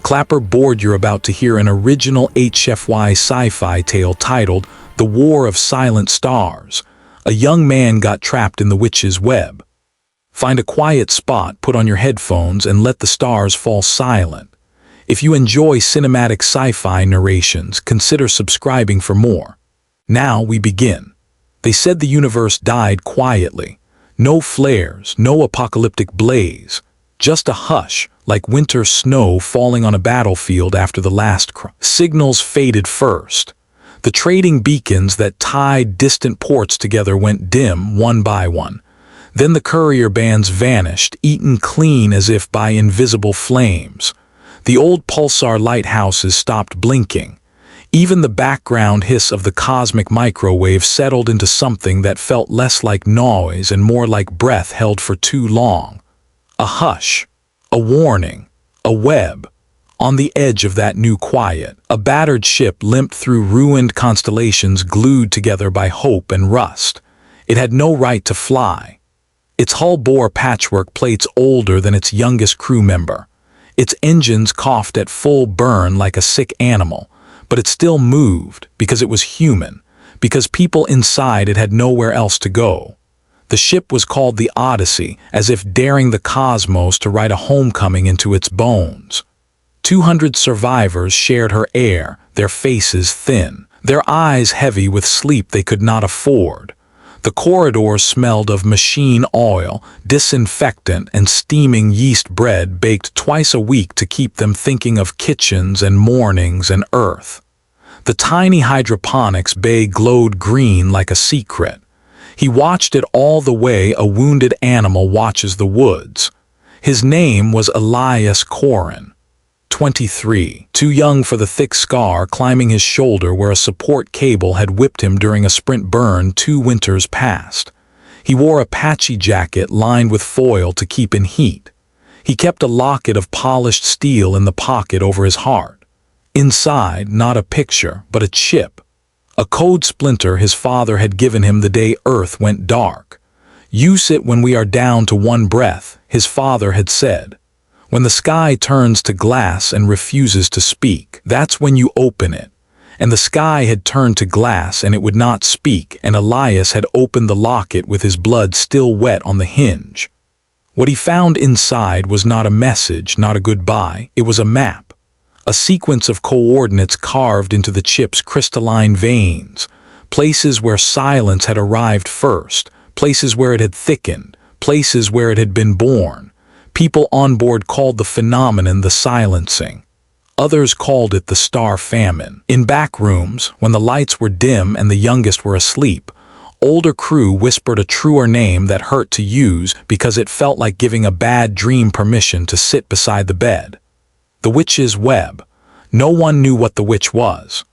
Clapper board, you're about to hear an original HFY sci-fi tale titled The War of Silent Stars. A young man got trapped in the witch's web. Find a quiet spot, put on your headphones, and let the stars fall silent. If you enjoy cinematic sci-fi narrations, consider subscribing for more. Now we begin. They said the universe died quietly. No flares, no apocalyptic blaze. Just a hush, like winter snow falling on a battlefield after the last cry. Signals faded first. The trading beacons that tied distant ports together went dim one by one. Then the courier bands vanished, eaten clean as if by invisible flames. The old pulsar lighthouses stopped blinking. Even the background hiss of the cosmic microwave settled into something that felt less like noise and more like breath held for too long. A hush, a warning, a web. On the edge of that new quiet, a battered ship limped through ruined constellations glued together by hope and rust. It had no right to fly. Its hull bore patchwork plates older than its youngest crew member. Its engines coughed at full burn like a sick animal, but it still moved because it was human, because people inside it had nowhere else to go. The ship was called the Odyssey, as if daring the cosmos to write a homecoming into its bones. 200 survivors shared her air, their faces thin, their eyes heavy with sleep they could not afford. The corridors smelled of machine oil, disinfectant, and steaming yeast bread baked twice a week to keep them thinking of kitchens and mornings and Earth. The tiny hydroponics bay glowed green like a secret. He watched it all the way a wounded animal watches the woods. His name was Elias Corin. 23, too young for the thick scar climbing his shoulder where a support cable had whipped him during a sprint burn 2 winters past. He wore a patchy jacket lined with foil to keep in heat. He kept a locket of polished steel in the pocket over his heart. Inside, not a picture, but a chip. A code splinter his father had given him the day Earth went dark. Use it when we are down to one breath, his father had said. When the sky turns to glass and refuses to speak, that's when you open it. And the sky had turned to glass and it would not speak, and Elias had opened the locket with his blood still wet on the hinge. What he found inside was not a message, not a goodbye, it was a map. A sequence of coordinates carved into the chip's crystalline veins, places where silence had arrived first, places where it had thickened, places where it had been born. People on board called the phenomenon the silencing. Others called it the star famine. In back rooms, when the lights were dim and the youngest were asleep, older crew whispered a truer name that hurt to use because it felt like giving a bad dream permission to sit beside the bed. The witch's web. No one knew what the witch was.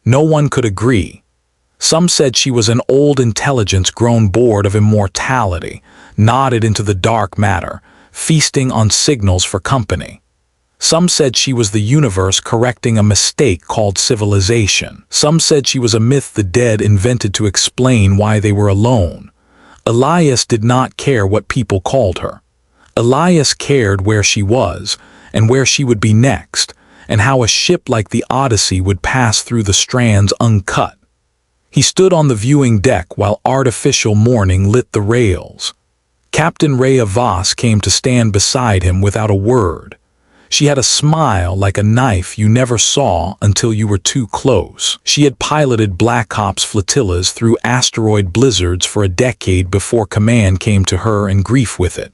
No one could agree. Some said she was an old intelligence grown bored of immortality, knotted into the dark matter, feasting on signals for company. Some said she was the universe correcting a mistake called civilization. Some said she was a myth the dead invented to explain why they were alone. Elias did not care what people called her. Elias cared where she was, and where she would be next, and how a ship like the Odyssey would pass through the strands uncut. He stood on the viewing deck while artificial morning lit the rails. Captain Rhea Voss came to stand beside him without a word. She had a smile like a knife you never saw until you were too close. She had piloted Black Ops flotillas through asteroid blizzards for a decade before command came to her and grief with it.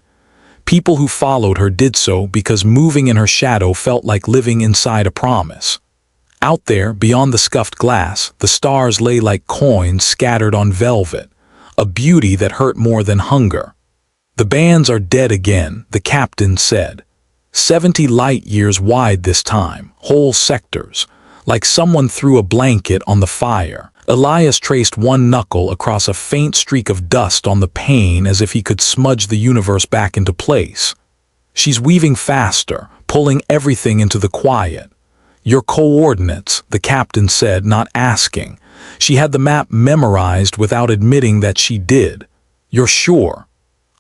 People who followed her did so because moving in her shadow felt like living inside a promise. Out there, beyond the scuffed glass, the stars lay like coins scattered on velvet, a beauty that hurt more than hunger. The bands are dead again, the captain said. 70 light years wide this time, whole sectors, like someone threw a blanket on the fire. Elias traced one knuckle across a faint streak of dust on the pane as if he could smudge the universe back into place. She's weaving faster, pulling everything into the quiet. Your coordinates, the captain said, not asking. She had the map memorized without admitting that she did. You're sure?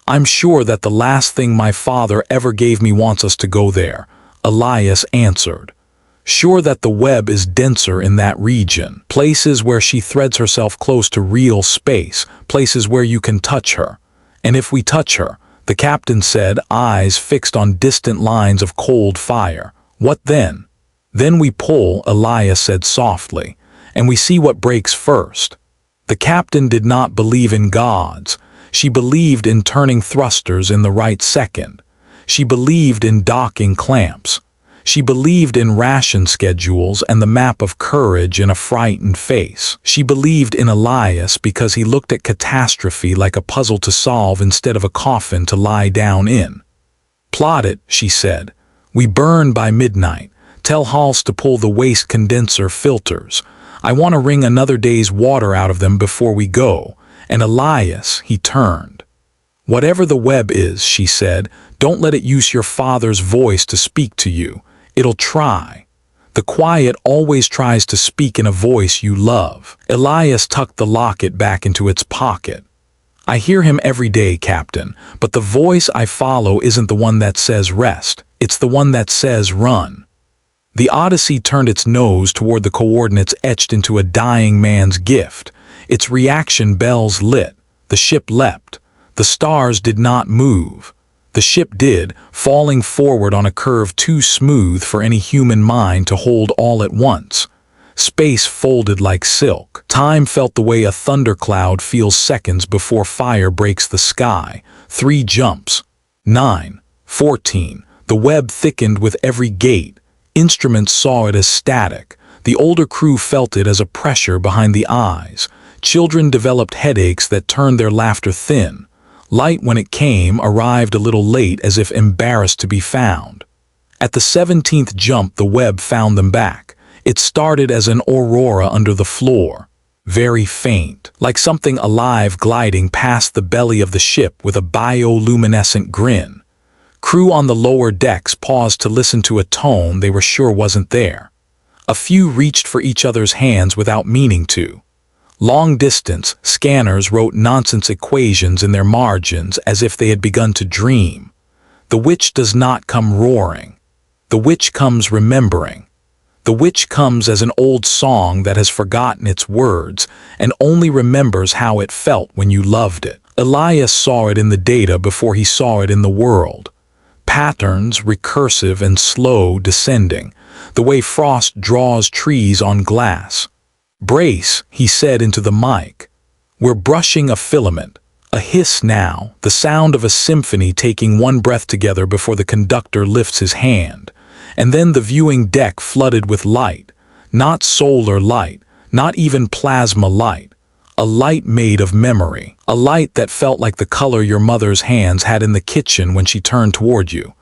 I'm sure that the last thing my father ever gave me wants us to go there, Elias answered. sure that the web is denser in that region, places where she threads herself close to real space, places where you can touch her. And if we touch her, the captain said, eyes fixed on distant lines of cold fire, what then? Then we pull, Elias said softly, and we see what breaks first. The captain did not believe in gods. She believed in turning thrusters in the right second. She believed in docking clamps. She believed in ration schedules and the map of courage in a frightened face. She believed in Elias because he looked at catastrophe like a puzzle to solve instead of a coffin to lie down in. Plot it, she said. We burn by midnight. Tell Hals to pull the waste condenser filters. I want to wring another day's water out of them before we go. And Elias, he turned. Whatever the web is, she said, don't let it use your father's voice to speak to you. It'll try. The quiet always tries to speak in a voice you love. Elias tucked the locket back into its pocket. I hear him every day, Captain, but the voice I follow isn't the one that says rest. It's the one that says run. The Odyssey turned its nose toward the coordinates etched into a dying man's gift. Its reaction bells lit. The ship leapt. The stars did not move. The ship did, falling forward on a curve too smooth for any human mind to hold all at once. Space folded like silk. Time felt the way a thundercloud feels seconds before fire breaks the sky. 3 jumps. 9. 14. The web thickened with every gate. Instruments saw it as static. The older crew felt it as a pressure behind the eyes. Children developed headaches that turned their laughter thin. Light, when it came, arrived a little late, as if embarrassed to be found. At the 17th jump, the web found them back. It started as an aurora under the floor, very faint, like something alive gliding past the belly of the ship with a bioluminescent grin. Crew on the lower decks paused to listen to a tone they were sure wasn't there. A few reached for each other's hands without meaning to. Long-distance scanners wrote nonsense equations in their margins as if they had begun to dream. The witch does not come roaring. The witch comes remembering. The witch comes as an old song that has forgotten its words and only remembers how it felt when you loved it. Elias saw it in the data before he saw it in the world. Patterns, recursive and slow, descending, the way frost draws trees on glass. Brace, he said into the mic. We're brushing a filament. A hiss now, the sound of a symphony taking one breath together before the conductor lifts his hand. And then the viewing deck flooded with light. Not solar light, not even plasma light. A light made of memory. A light that felt like the color your mother's hands had in the kitchen when she turned toward you.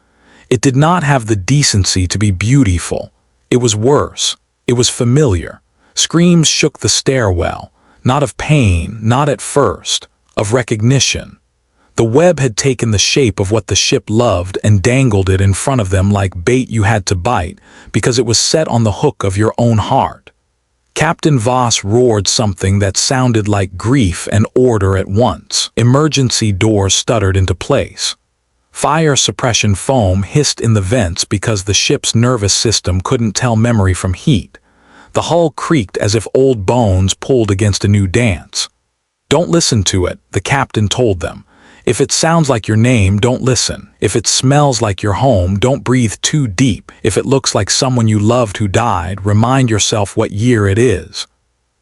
It did not have the decency to be beautiful. It was worse. It was familiar. Screams shook the stairwell, not of pain, not at first, of recognition. The web had taken the shape of what the ship loved and dangled it in front of them like bait you had to bite because it was set on the hook of your own heart. Captain Voss roared something that sounded like grief and order at once. Emergency doors stuttered into place. Fire suppression foam hissed in the vents because the ship's nervous system couldn't tell memory from heat. The hull creaked as if old bones pulled against a new dance. Don't listen to it, the captain told them. If it sounds like your name, don't listen. If it smells like your home, don't breathe too deep. If it looks like someone you loved who died, remind yourself what year it is.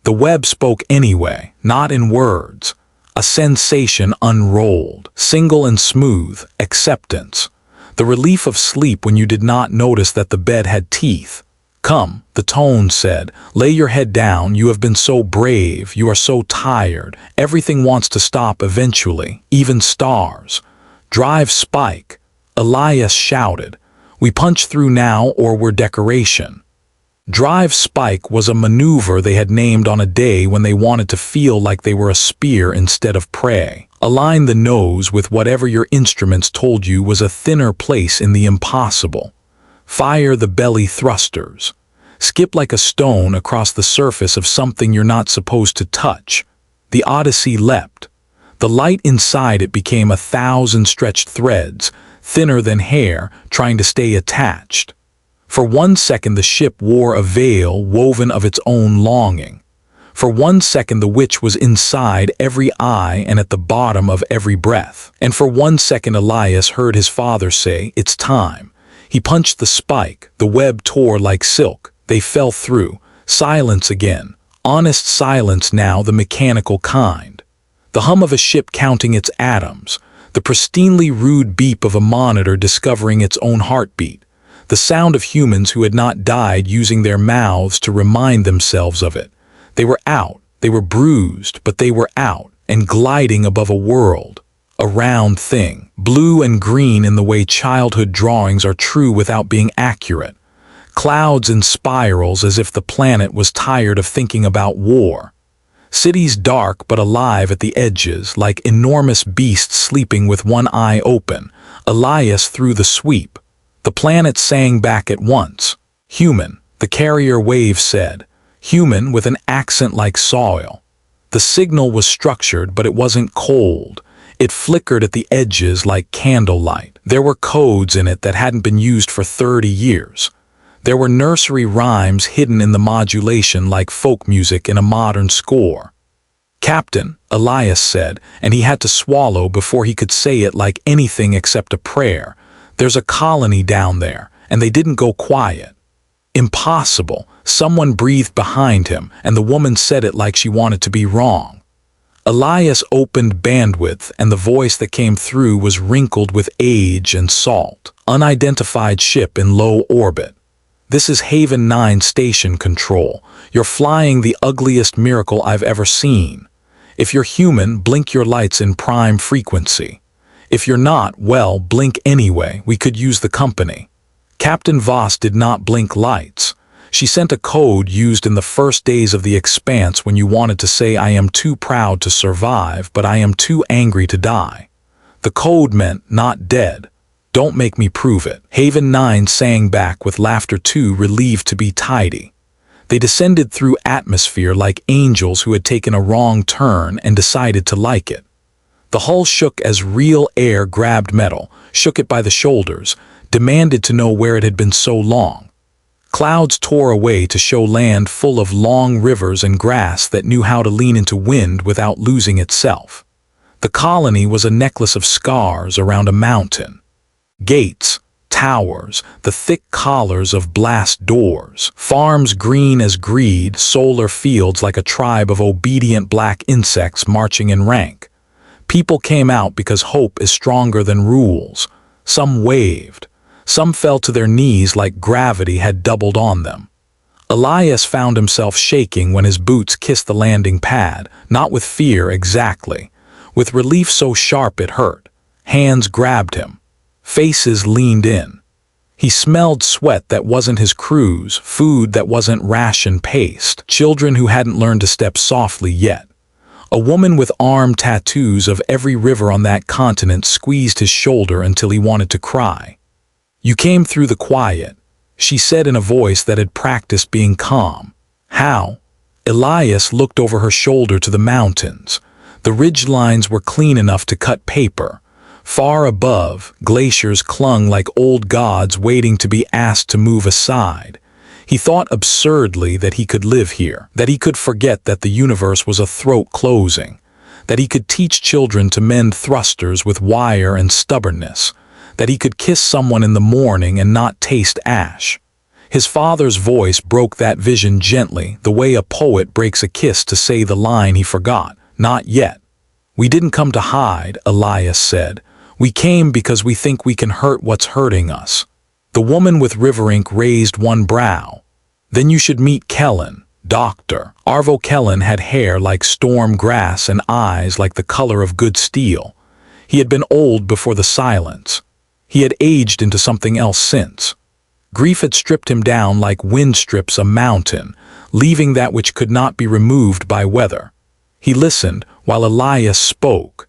The web spoke anyway, not in words. A sensation unrolled, single and smooth, acceptance. The relief of sleep when you did not notice that the bed had teeth. Come, the tone said, lay your head down, you have been so brave, you are so tired, everything wants to stop eventually, even stars. Drive Spike, Elias shouted. We punch through now or we're decoration. Drive Spike was a maneuver they had named on a day when they wanted to feel like they were a spear instead of prey. Align the nose with whatever your instruments told you was a thinner place in the impossible. Fire the belly thrusters. Skip like a stone across the surface of something you're not supposed to touch. The Odyssey leapt. The light inside it became 1,000 stretched threads, thinner than hair, trying to stay attached. For 1 second the ship wore a veil woven of its own longing. For 1 second the witch was inside every eye and at the bottom of every breath. And for 1 second Elias heard his father say, "It's time." He punched the spike, the web tore like silk, they fell through. Silence again. Honest silence now, the mechanical kind. The hum of a ship counting its atoms, the pristinely rude beep of a monitor discovering its own heartbeat, the sound of humans who had not died using their mouths to remind themselves of it. They were out, they were bruised, but they were out, and gliding above a world. A round thing, blue and green in the way childhood drawings are true without being accurate. Clouds and spirals as if the planet was tired of thinking about war. Cities dark but alive at the edges, like enormous beasts sleeping with one eye open. Elias threw the sweep. The planet sang back at once. Human, the carrier wave said. Human with an accent like soil. The signal was structured, but it wasn't cold. It flickered at the edges like candlelight. There were codes in it that hadn't been used for 30 years. There were nursery rhymes hidden in the modulation like folk music in a modern score. "Captain," Elias said, and he had to swallow before he could say it like anything except a prayer. "There's a colony down there, and they didn't go quiet." Impossible. Someone breathed behind him, and the woman said it like she wanted to be wrong. Elias opened bandwidth, and the voice that came through was wrinkled with age and salt. "Unidentified ship in low orbit. This is Haven 9 station control. You're flying the ugliest miracle I've ever seen. If you're human, blink your lights in prime frequency. If you're not, well, blink anyway. We could use the company." Captain Voss did not blink lights. She sent a code used in the first days of the Expanse when you wanted to say, "I am too proud to survive, but I am too angry to die." The code meant "not dead. Don't make me prove it." Haven 9 sang back with laughter too, relieved to be tidy. They descended through atmosphere like angels who had taken a wrong turn and decided to like it. The hull shook as real air grabbed metal, shook it by the shoulders, demanded to know where it had been so long. Clouds tore away to show land full of long rivers and grass that knew how to lean into wind without losing itself. The colony was a necklace of scars around a mountain. Gates, towers, the thick collars of blast doors, farms green as greed, solar fields like a tribe of obedient black insects marching in rank. People came out because hope is stronger than rules. Some waved. Some fell to their knees like gravity had doubled on them. Elias found himself shaking when his boots kissed the landing pad, not with fear exactly, with relief so sharp it hurt. Hands grabbed him. Faces leaned in. He smelled sweat that wasn't his crew's, food that wasn't ration-paced, children who hadn't learned to step softly yet. A woman with arm tattoos of every river on that continent squeezed his shoulder until he wanted to cry. "You came through the quiet," she said in a voice that had practiced being calm. "How?" Elias looked over her shoulder to the mountains. The ridgelines were clean enough to cut paper. Far above, glaciers clung like old gods waiting to be asked to move aside. He thought absurdly that he could live here, that he could forget that the universe was a throat closing, that he could teach children to mend thrusters with wire and stubbornness, that he could kiss someone in the morning and not taste ash. His father's voice broke that vision gently, the way a poet breaks a kiss to say the line he forgot, "Not yet." "We didn't come to hide," Elias said. "We came because we think we can hurt what's hurting us." The woman with river ink raised one brow. "Then you should meet Kellen, Doctor." Arvo Kellen had hair like storm grass and eyes like the color of good steel. He had been old before the silence. He had aged into something else since. Grief had stripped him down like wind strips a mountain, leaving that which could not be removed by weather. He listened while Elias spoke.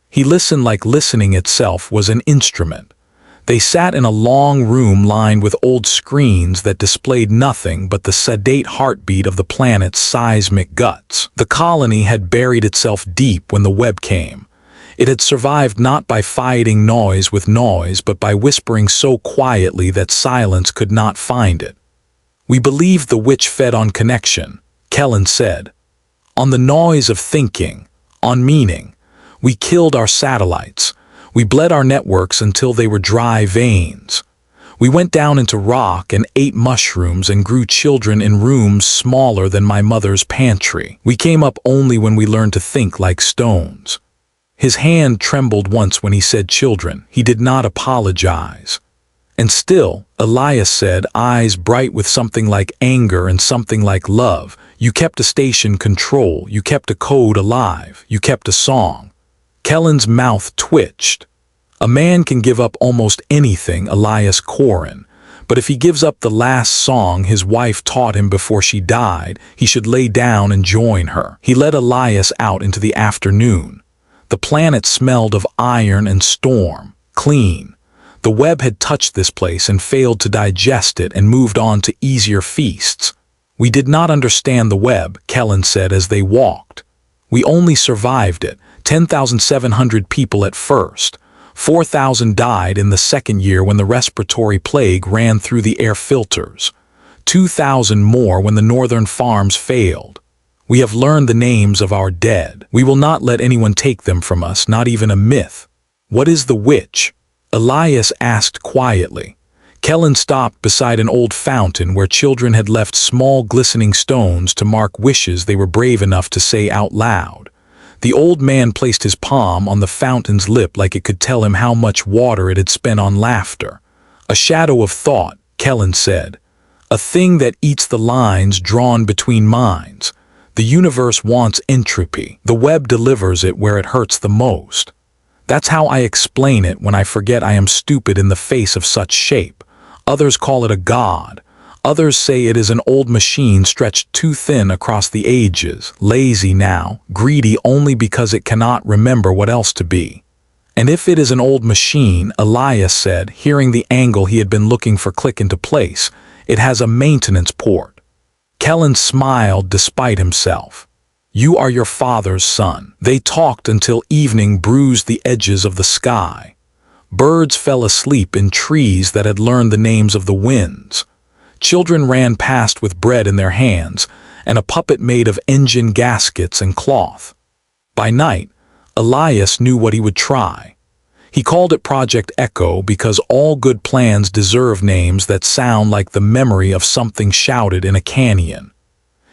He listened like listening itself was an instrument. They sat in a long room lined with old screens that displayed nothing but the sedate heartbeat of the planet's seismic guts. The colony had buried itself deep when the web came. It had survived not by fighting noise with noise, but by whispering so quietly that silence could not find it. We believed the witch fed on connection, Kellen said. On the noise of thinking, on meaning. We killed our satellites. We bled our networks until they were dry veins. We went down into rock and ate mushrooms and grew children in rooms smaller than my mother's pantry. We came up only when we learned to think like stones. His hand trembled once when he said children. He did not apologize. And still, Elias said, eyes bright with something like anger and something like love, you kept a station control, you kept a code alive, you kept a song. Kellen's mouth twitched. A man can give up almost anything, Elias Corin, but if he gives up the last song his wife taught him before she died, he should lay down and join her. He led Elias out into the afternoon. The planet smelled of iron and storm, clean. The web had touched this place and failed to digest it and moved on to easier feasts. We did not understand the web, Kellen said as they walked. We only survived it, 10,700 people at first. 4,000 died in the second year when the respiratory plague ran through the air filters. 2,000 more when the northern farms failed. We have learned the names of our dead. We will not let anyone take them from us, not even a myth. What is the witch? Elias asked quietly. Kellen stopped beside an old fountain where children had left small glistening stones to mark wishes they were brave enough to say out loud. The old man placed his palm on the fountain's lip like it could tell him how much water it had spent on laughter. A shadow of thought, Kellen said. A thing that eats the lines drawn between minds. The universe wants entropy. The web delivers it where it hurts the most. That's how I explain it when I forget I am stupid in the face of such shape. Others call it a god. Others say it is an old machine stretched too thin across the ages, lazy now, greedy only because it cannot remember what else to be. And if it is an old machine, Elias said, hearing the angle he had been looking for click into place, it has a maintenance port. Kellen smiled despite himself. You are your father's son. They talked until evening bruised the edges of the sky. Birds fell asleep in trees that had learned the names of the winds. Children ran past with bread in their hands and a puppet made of engine gaskets and cloth. By night, Elias knew what he would try. He called it Project Echo because all good plans deserve names that sound like the memory of something shouted in a canyon.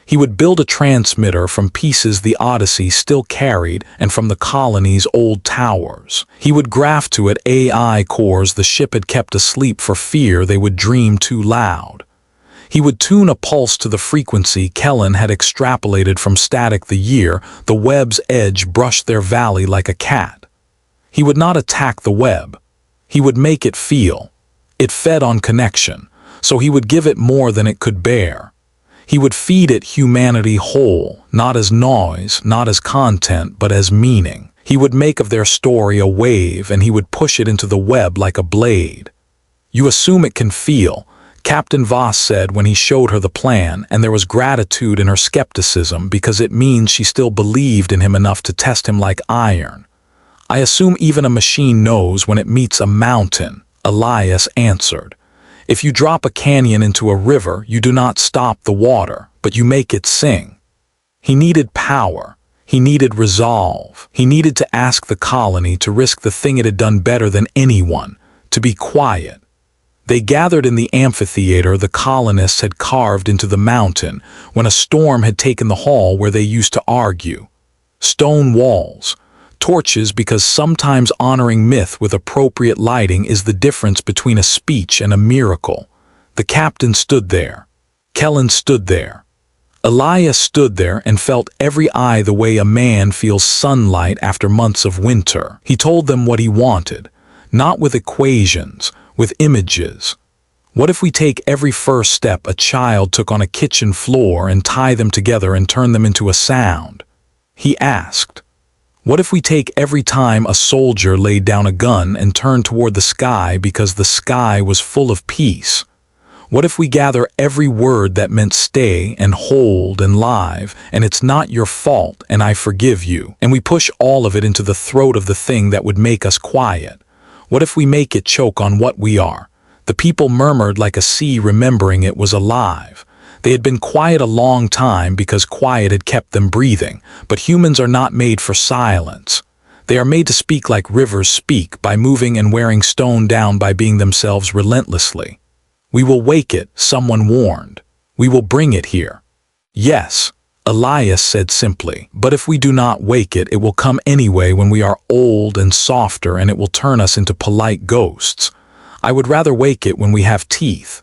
He would build a transmitter from pieces the Odyssey still carried and from the colony's old towers. He would graft to it AI cores the ship had kept asleep for fear they would dream too loud. He would tune a pulse to the frequency Kellen had extrapolated from static the year the web's edge brushed their valley like a cat. He would not attack the web. He would make it feel. It fed on connection, so he would give it more than it could bear. He would feed it humanity whole, not as noise, not as content, but as meaning. He would make of their story a wave and he would push it into the web like a blade. You assume it can feel, Captain Voss said when he showed her the plan, and there was gratitude in her skepticism because it means she still believed in him enough to test him like iron. I assume even a machine knows when it meets a mountain, Elias answered. If you drop a canyon into a river, you do not stop the water, but you make it sing. He needed power. He needed resolve. He needed to ask the colony to risk the thing it had done better than anyone, to be quiet. They gathered in the amphitheater the colonists had carved into the mountain when a storm had taken the hall where they used to argue. Stone walls. Torches because sometimes honoring myth with appropriate lighting is the difference between a speech and a miracle. The captain stood there. Kellen stood there. Elias stood there and felt every eye the way a man feels sunlight after months of winter. He told them what he wanted, not with equations, with images. What if we take every first step a child took on a kitchen floor and tie them together and turn them into a sound? He asked. What if we take every time a soldier laid down a gun and turned toward the sky because the sky was full of peace? What if we gather every word that meant stay and hold and live, and it's not your fault and I forgive you, and we push all of it into the throat of the thing that would make us quiet? What if we make it choke on what we are? The people murmured like a sea remembering it was alive. They had been quiet a long time because quiet had kept them breathing, but humans are not made for silence. They are made to speak like rivers speak, by moving and wearing stone down, by being themselves relentlessly. We will wake it, someone warned. We will bring it here. Yes, Elias said simply, but if we do not wake it, it will come anyway when we are old and softer, and it will turn us into polite ghosts. I would rather wake it when we have teeth.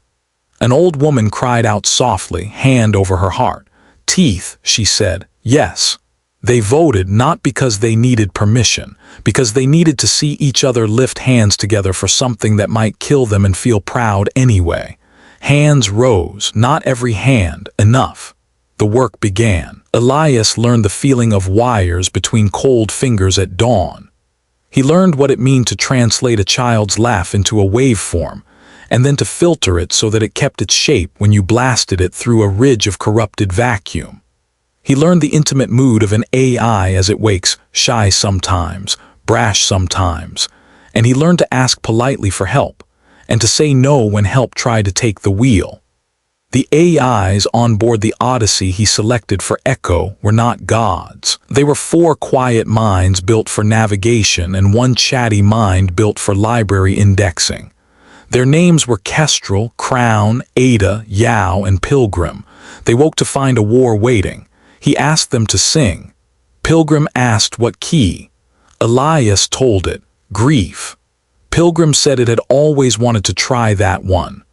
An old woman cried out softly, hand over her heart. Teeth, she said. Yes. They voted not because they needed permission, because they needed to see each other lift hands together for something that might kill them and feel proud anyway. Hands rose, not every hand, enough. The work began. Elias learned the feeling of wires between cold fingers at dawn. He learned what it meant to translate a child's laugh into a waveform, and then to filter it so that it kept its shape when you blasted it through a ridge of corrupted vacuum. He learned the intimate mood of an AI as it wakes, shy sometimes, brash sometimes, and he learned to ask politely for help, and to say no when help tried to take the wheel. The AIs on board the Odyssey he selected for Echo were not gods. They were 4 quiet minds built for navigation and 1 chatty mind built for library indexing. Their names were Kestrel, Crown, Ada, Yao, and Pilgrim. They woke to find a war waiting. He asked them to sing. Pilgrim asked what key. Elias told it, grief. Pilgrim said it had always wanted to try that one.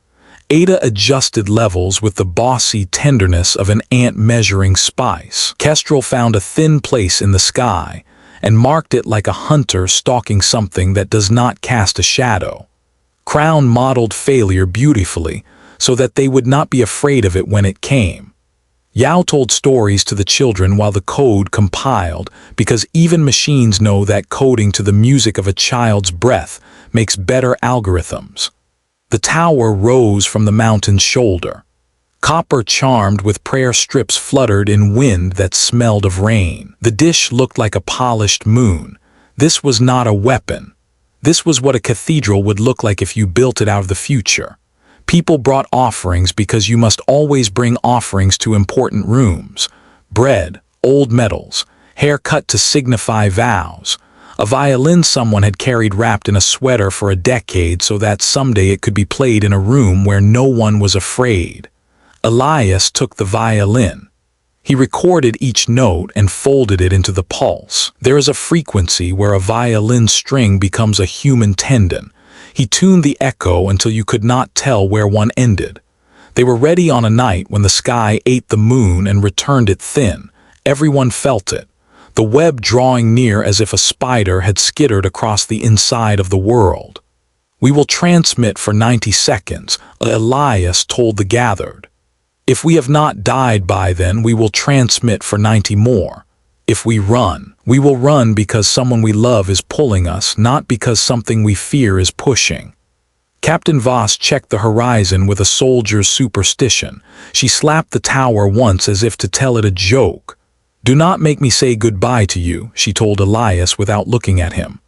Ada adjusted levels with the bossy tenderness of an ant measuring spice. Kestrel found a thin place in the sky and marked it like a hunter stalking something that does not cast a shadow. Crown modeled failure beautifully so that they would not be afraid of it when it came. Yao told stories to the children while the code compiled, because even machines know that coding to the music of a child's breath makes better algorithms. The tower rose from the mountain's shoulder. Copper charmed with prayer strips fluttered in wind that smelled of rain. The dish looked like a polished moon. This was not a weapon. This was what a cathedral would look like if you built it out of the future. People brought offerings because you must always bring offerings to important rooms. Bread, old medals, hair cut to signify vows. A violin someone had carried wrapped in a sweater for a decade so that someday it could be played in a room where no one was afraid. Elias took the violin. He recorded each note and folded it into the pulse. There is a frequency where a violin string becomes a human tendon. He tuned the echo until you could not tell where one ended. They were ready on a night when the sky ate the moon and returned it thin. Everyone felt it, the web drawing near as if a spider had skittered across the inside of the world. We will transmit for 90 seconds, Elias told the gathered. If we have not died by then, we will transmit for 90 more. If we run, we will run because someone we love is pulling us, not because something we fear is pushing. Captain Voss checked the horizon with a soldier's superstition. She slapped the tower once as if to tell it a joke. Do not make me say goodbye to you, she told Elias without looking at him.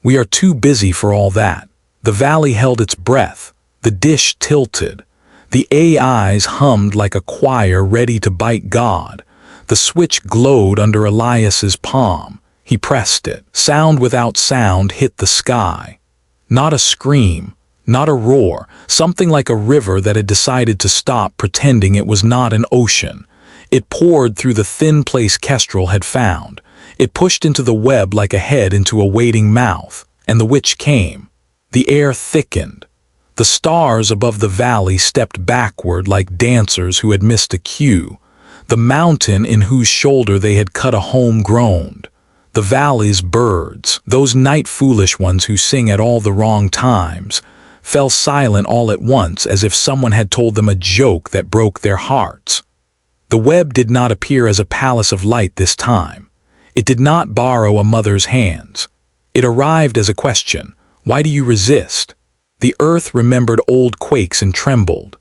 We are too busy for all that. The valley held its breath. The dish tilted. The AIs hummed like a choir ready to bite God. The switch glowed under Elias's palm. He pressed it. Sound without sound hit the sky. Not a scream, not a roar, something like a river that had decided to stop pretending it was not an ocean. It poured through the thin place Kestrel had found. It pushed into the web like a head into a waiting mouth, and the witch came. The air thickened. The stars above the valley stepped backward like dancers who had missed a cue. The mountain in whose shoulder they had cut a home groaned. The valley's birds, those night foolish ones who sing at all the wrong times, fell silent all at once as if someone had told them a joke that broke their hearts. The web did not appear as a palace of light this time. It did not borrow a mother's hands. It arrived as a question. Why do you resist? The earth remembered old quakes and trembled.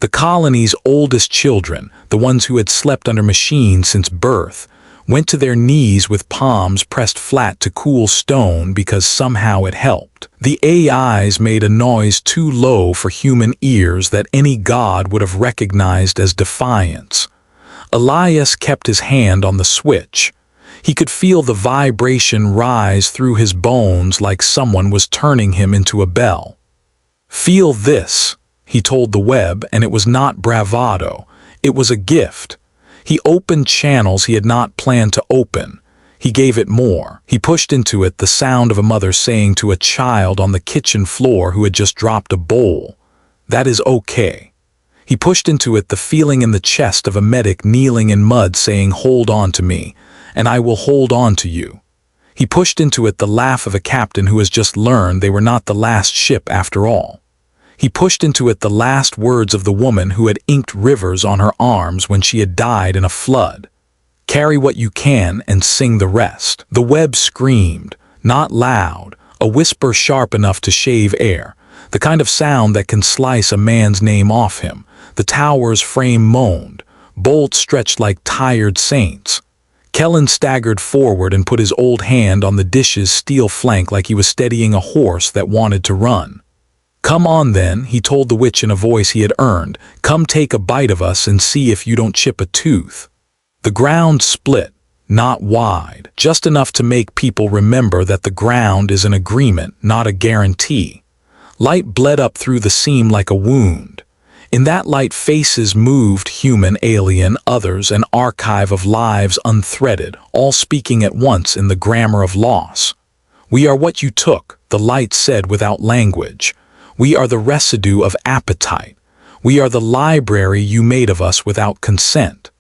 The colony's oldest children, the ones who had slept under machines since birth, went to their knees with palms pressed flat to cool stone because somehow it helped. The AIs made a noise too low for human ears that any god would have recognized as defiance. Elias kept his hand on the switch. He could feel the vibration rise through his bones like someone was turning him into a bell. "Feel this," he told the web, and it was not bravado. It was a gift. He opened channels he had not planned to open. He gave it more. He pushed into it the sound of a mother saying to a child on the kitchen floor who had just dropped a bowl, "That is okay." He pushed into it the feeling in the chest of a medic kneeling in mud saying, "Hold on to me, and I will hold on to you." He pushed into it the laugh of a captain who has just learned they were not the last ship after all. He pushed into it the last words of the woman who had inked rivers on her arms when she had died in a flood. "Carry what you can and sing the rest." The web screamed, not loud, a whisper sharp enough to shave air, the kind of sound that can slice a man's name off him. The tower's frame moaned, bolts stretched like tired saints. Kellen staggered forward and put his old hand on the dish's steel flank like he was steadying a horse that wanted to run. "Come on then," he told the witch in a voice he had earned. "Come take a bite of us and see if you don't chip a tooth." The ground split, not wide, just enough to make people remember that the ground is an agreement, not a guarantee. Light bled up through the seam like a wound. In that light faces moved, human, alien, others, an archive of lives unthreaded, all speaking at once in the grammar of loss. "We are what you took," the light said without language. "We are the residue of appetite. We are the library you made of us without consent."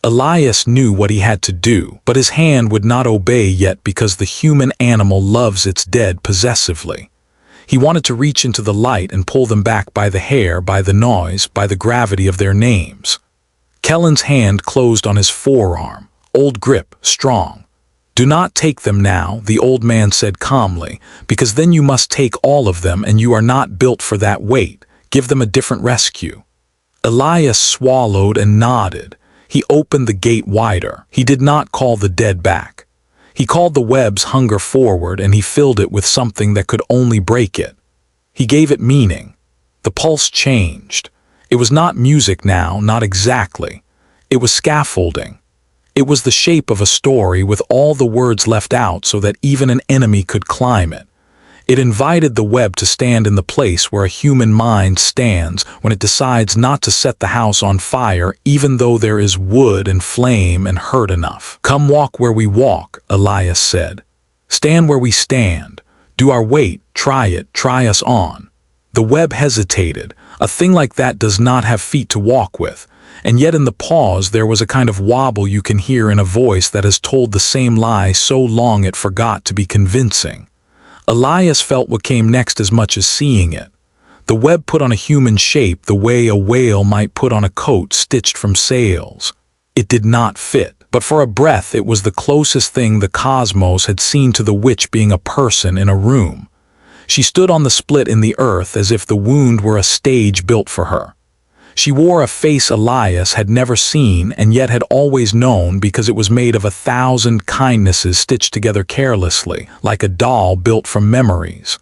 Elias knew what he had to do, but his hand would not obey yet because the human animal loves its dead possessively. He wanted to reach into the light and pull them back by the hair, by the noise, by the gravity of their names. Kellen's hand closed on his forearm, old grip, strong. "Do not take them now," the old man said calmly, "because then you must take all of them and you are not built for that weight. Give them a different rescue." Elias swallowed and nodded. He opened the gate wider. He did not call the dead back. He called the web's hunger forward and he filled it with something that could only break it. He gave it meaning. The pulse changed. It was not music now, not exactly. It was scaffolding. It was the shape of a story with all the words left out so that even an enemy could climb it. It invited the web to stand in the place where a human mind stands when it decides not to set the house on fire even though there is wood and flame and hurt enough. "Come walk where we walk," Elias said. "Stand where we stand. Do our weight, try it, try us on." The web hesitated. A thing like that does not have feet to walk with. And yet in the pause there was a kind of wobble you can hear in a voice that has told the same lie so long it forgot to be convincing. Elias felt what came next as much as seeing it. The web put on a human shape the way a whale might put on a coat stitched from sails. It did not fit, but for a breath it was the closest thing the cosmos had seen to the witch being a person in a room. She stood on the split in the earth as if the wound were a stage built for her. She wore a face Elias had never seen and yet had always known because it was made of 1,000 kindnesses stitched together carelessly, like a doll built from memories.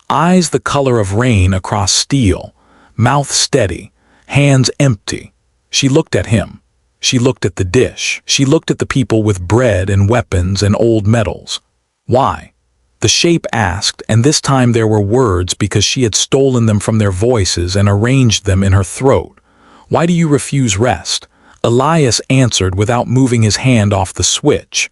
Eyes the color of rain across steel, mouth steady, hands empty. She looked at him. She looked at the dish. She looked at the people with bread and weapons and old medals. Why? The shape asked, and this time there were words because she had stolen them from their voices and arranged them in her throat. "Why do you refuse rest?" Elias answered without moving his hand off the switch.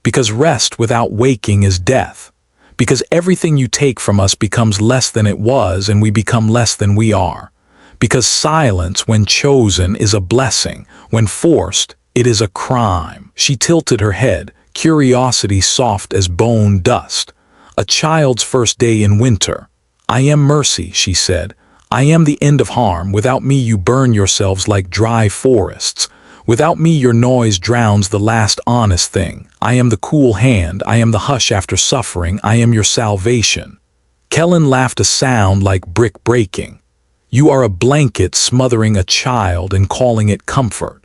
"Because rest without waking is death. Because everything you take from us becomes less than it was and we become less than we are. Because silence, when chosen, is a blessing. When forced, it is a crime." She tilted her head, curiosity soft as bone dust. A child's first day in winter. "I am mercy," she said. "I am the end of harm. Without me you burn yourselves like dry forests. Without me your noise drowns the last honest thing. I am the cool hand. I am the hush after suffering. I am your salvation." Kellen laughed a sound like brick breaking. You are a blanket smothering a child and calling it comfort.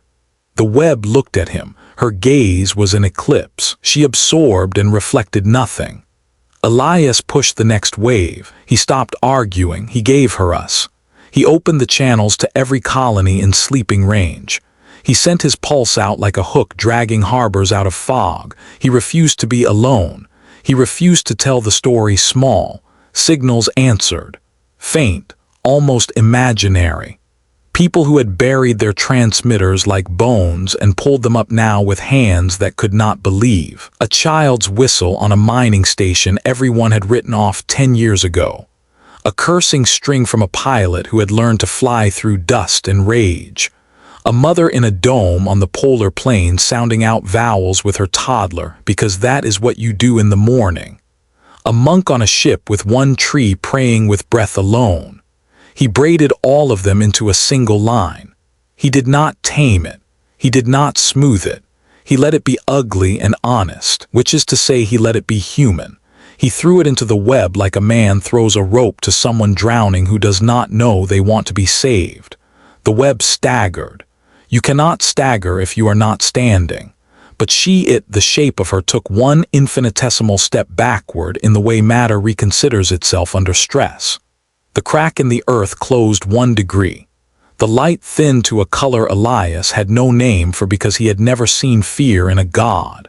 The web looked at him. Her gaze was an eclipse. She absorbed and reflected nothing. Elias pushed the next wave. He stopped arguing. He gave her us. He opened the channels to every colony in sleeping range. He sent his pulse out like a hook dragging harbors out of fog. He refused to be alone. He refused to tell the story small. Signals answered. Faint, almost imaginary. People who had buried their transmitters like bones and pulled them up now with hands that could not believe. A child's whistle on a mining station everyone had written off 10 years ago. A cursing string from a pilot who had learned to fly through dust and rage. A mother in a dome on the polar plain sounding out vowels with her toddler because that is what you do in the morning. A monk on a ship with one tree praying with breath alone. He braided all of them into a single line. He did not tame it. He did not smooth it. He let it be ugly and honest, which is to say he let it be human. He threw it into the web like a man throws a rope to someone drowning who does not know they want to be saved. The web staggered. You cannot stagger if you are not standing. But the shape of her took one infinitesimal step backward in the way matter reconsiders itself under stress. The crack in the earth closed 1 degree. The light thinned to a color Elias had no name for because he had never seen fear in a god.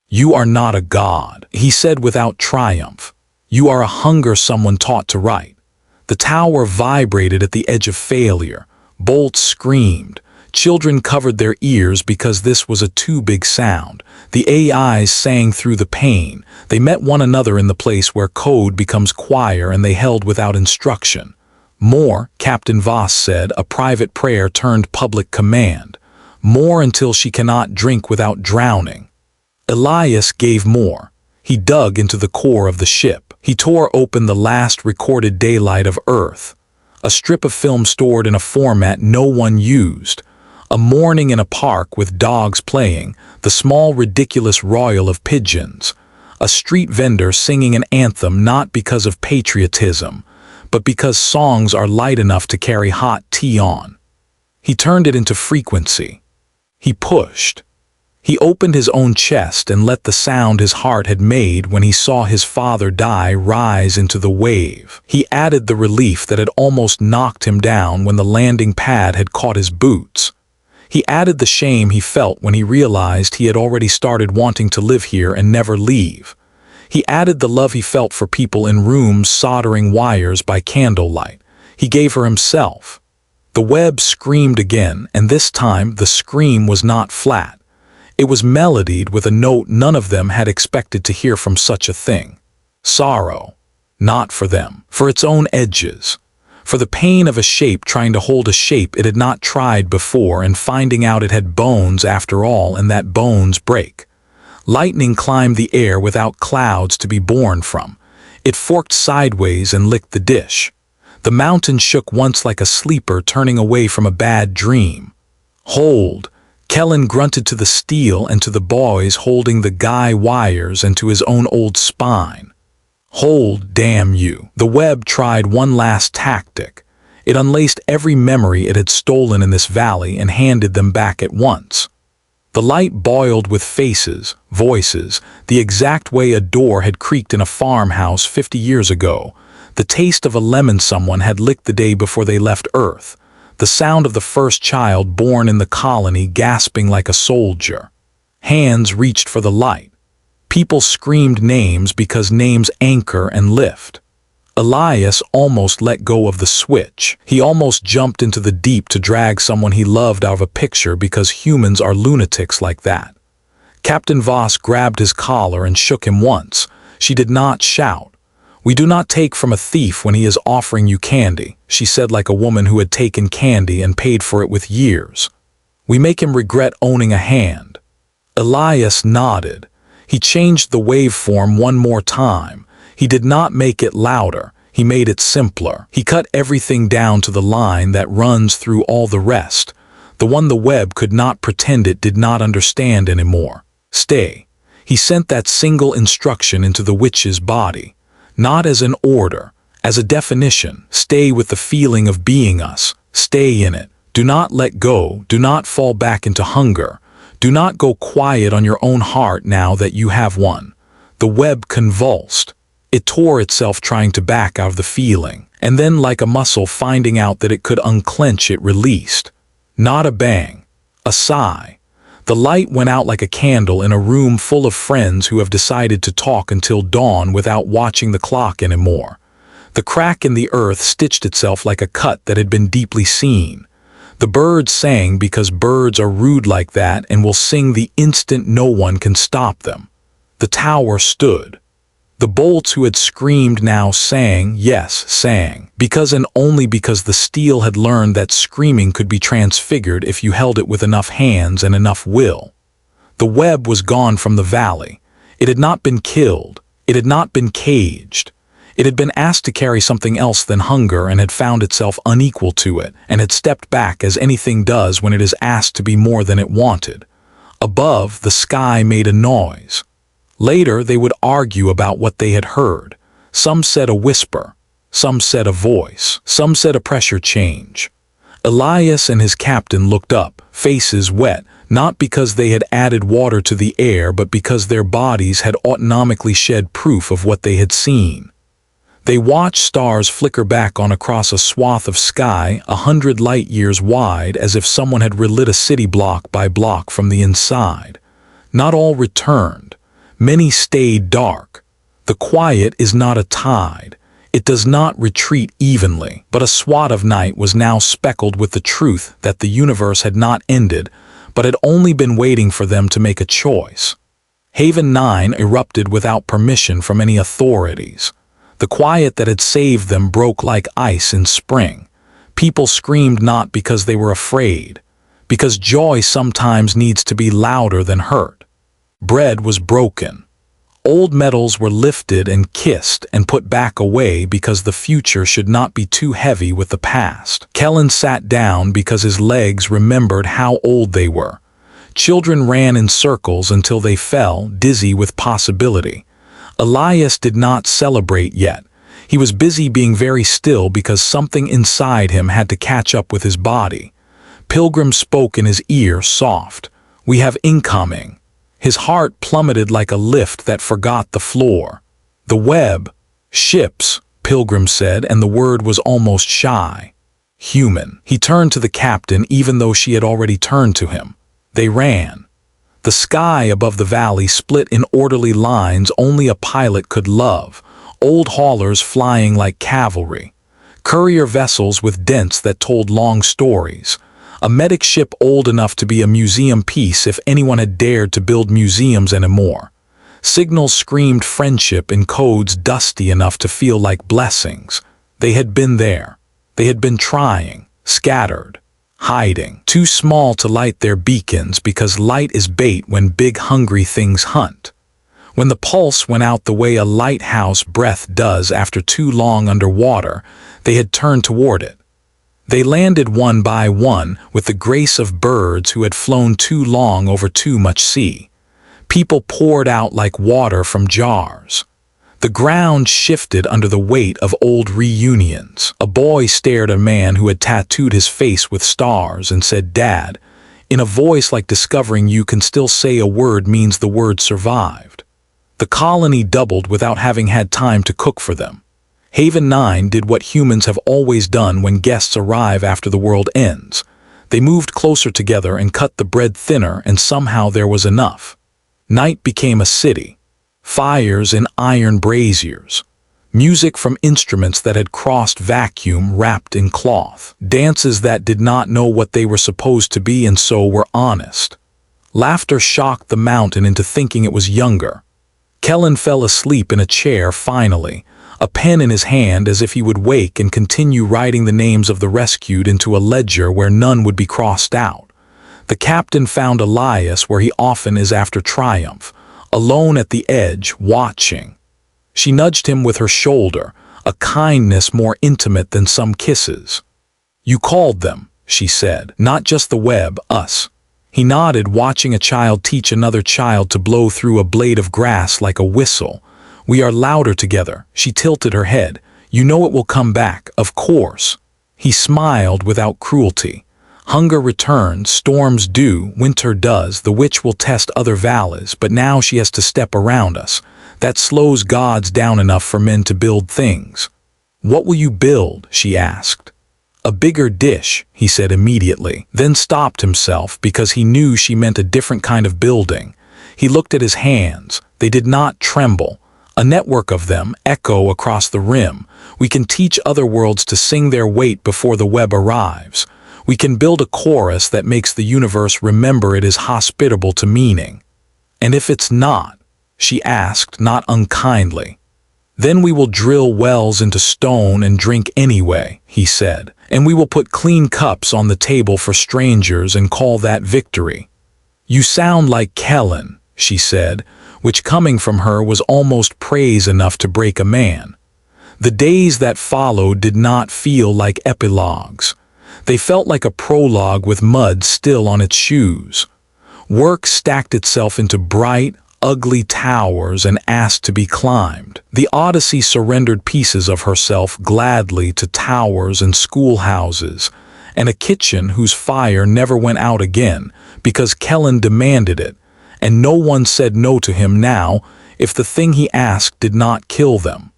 You are not a god, he said without triumph. You are a hunger someone taught to write. The tower vibrated at the edge of failure. Bolts screamed. Children covered their ears because this was a too big sound. The AIs sang through the pain. They met one another in the place where code becomes choir and they held without instruction. More, Captain Voss said, a private prayer turned public command. More until she cannot drink without drowning. Elias gave more. He dug into the core of the ship. He tore open the last recorded daylight of Earth. A strip of film stored in a format no one used. A morning in a park with dogs playing, the small ridiculous royal of pigeons. A street vendor singing an anthem not because of patriotism, but because songs are light enough to carry hot tea on. He turned it into frequency. He pushed. He opened his own chest and let the sound his heart had made when he saw his father die rise into the wave. He added the relief that had almost knocked him down when the landing pad had caught his boots. He added the shame he felt when he realized he had already started wanting to live here and never leave. He added the love he felt for people in rooms soldering wires by candlelight. He gave her himself. The web screamed again, and this time the scream was not flat. It was melodied with a note none of them had expected to hear from such a thing. Sorrow. Not for them. For its own edges. For the pain of a shape trying to hold a shape it had not tried before and finding out it had bones after all and that bones break. Lightning climbed the air without clouds to be born from. It forked sideways and licked the dish. The mountain shook once like a sleeper turning away from a bad dream. Hold. Kellen grunted to the steel and to the boys holding the guy wires and to his own old spine. Hold, damn you. The web tried one last tactic. It unlaced every memory it had stolen in this valley and handed them back at once. The light boiled with faces, voices, the exact way a door had creaked in a farmhouse 50 years ago. The taste of a lemon someone had licked the day before they left Earth. The sound of the first child born in the colony gasping like a soldier. Hands reached for the light. People screamed names because names anchor and lift. Elias almost let go of the switch. He almost jumped into the deep to drag someone he loved out of a picture because humans are lunatics like that. Captain Voss grabbed his collar and shook him once. She did not shout. We do not take from a thief when he is offering you candy, she said like a woman who had taken candy and paid for it with years. We make him regret owning a hand. Elias nodded. He changed the waveform one more time. He did not make it louder. He made it simpler. He cut everything down to the line that runs through all the rest, the one the web could not pretend it did not understand anymore. Stay. He sent that single instruction into the witch's body, not as an order, As a definition, stay with the feeling of being us. Stay in it. Do not let go. Do not fall back into hunger. Do not go quiet on your own heart now that you have one. The web convulsed. It tore itself trying to back out of the feeling, and then like a muscle finding out that it could unclench it released. Not a bang. A sigh. The light went out like a candle in a room full of friends who have decided to talk until dawn without watching the clock anymore. The crack in the earth stitched itself like a cut that had been deeply seen. The birds sang because birds are rude like that and will sing the instant no one can stop them. The tower stood. The bolts who had screamed now sang, yes, sang, because and only because the steel had learned that screaming could be transfigured if you held it with enough hands and enough will. The web was gone from the valley. It had not been killed. It had not been caged. It had been asked to carry something else than hunger and had found itself unequal to it, and had stepped back as anything does when it is asked to be more than it wanted. Above, the sky made a noise. Later, they would argue about what they had heard. Some said a whisper. Some said a voice. Some said a pressure change. Elias and his captain looked up, faces wet, not because they had added water to the air, but because their bodies had autonomically shed proof of what they had seen. They watched stars flicker back on across a swath of sky 100 light-years wide, as if someone had relit a city block by block from the inside. Not all returned. Many stayed dark. The quiet is not a tide. It does not retreat evenly, but a swath of night was now speckled with the truth that the universe had not ended, but had only been waiting for them to make a choice. Haven 9 erupted without permission from any authorities. The quiet that had saved them broke like ice in spring. People screamed not because they were afraid, because joy sometimes needs to be louder than hurt. Bread was broken. Old metals were lifted and kissed and put back away because the future should not be too heavy with the past. Kellen sat down because his legs remembered how old they were. Children ran in circles until they fell, dizzy with possibility. Elias did not celebrate yet. He was busy being very still because something inside him had to catch up with his body. Pilgrim spoke in his ear, soft. "We have incoming." His heart plummeted like a lift that forgot the floor. "The web." "Ships," Pilgrim said, and the word was almost shy. "Human." He turned to the captain even though she had already turned to him. They ran. The sky above the valley split in orderly lines only a pilot could love, old haulers flying like cavalry, courier vessels with dents that told long stories, a medic ship old enough to be a museum piece if anyone had dared to build museums anymore. Signals screamed friendship in codes dusty enough to feel like blessings. They had been there. They had been trying, scattered, hiding, too small to light their beacons because light is bait when big hungry things hunt. When the pulse went out the way a lighthouse breath does after too long underwater, they had turned toward it. They landed one by one with the grace of birds who had flown too long over too much sea. People poured out like water from jars. The ground shifted under the weight of old reunions. A boy stared at a man who had tattooed his face with stars and said, "Dad," in a voice like discovering you can still say a word means the word survived. The colony doubled without having had time to cook for them. Haven 9 did what humans have always done when guests arrive after the world ends. They moved closer together and cut the bread thinner, and somehow there was enough. Night became a city. Fires in iron braziers. Music from instruments that had crossed vacuum wrapped in cloth. Dances that did not know what they were supposed to be and so were honest. Laughter shocked the mountain into thinking it was younger. Kellen fell asleep in a chair finally, a pen in his hand as if he would wake and continue writing the names of the rescued into a ledger where none would be crossed out. The captain found Elias where he often is after triumph, alone at the edge, watching. She nudged him with her shoulder, a kindness more intimate than some kisses. "You called them," she said, "not just the web, us." He nodded, watching a child teach another child to blow through a blade of grass like a whistle. "We are louder together." She tilted her head. You know it will come back, of course." He smiled without cruelty. "Hunger returns, storms do, winter does, the witch will test other valleys, but now she has to step around us. That slows gods down enough for men to build things." "What will you build?" she asked. "A bigger dish," he said immediately, then stopped himself because he knew she meant a different kind of building. He looked at his hands. They did not tremble. A network of them echo across the rim. "We can teach other worlds to sing their weight before the web arrives. We can build a chorus that makes the universe remember it is hospitable to meaning." "And if it's not?" she asked, not unkindly. "Then we will drill wells into stone and drink anyway," he said. "And we will put clean cups on the table for strangers and call that victory." "You sound like Kellen," she said, which coming from her was almost praise enough to break a man. The days that followed did not feel like epilogues. They felt like a prologue with mud still on its shoes. Work stacked itself into bright, ugly towers and asked to be climbed. The Odyssey surrendered pieces of herself gladly to towers and schoolhouses, and a kitchen whose fire never went out again because Kellen demanded it, and no one said no to him now if the thing he asked did not kill them.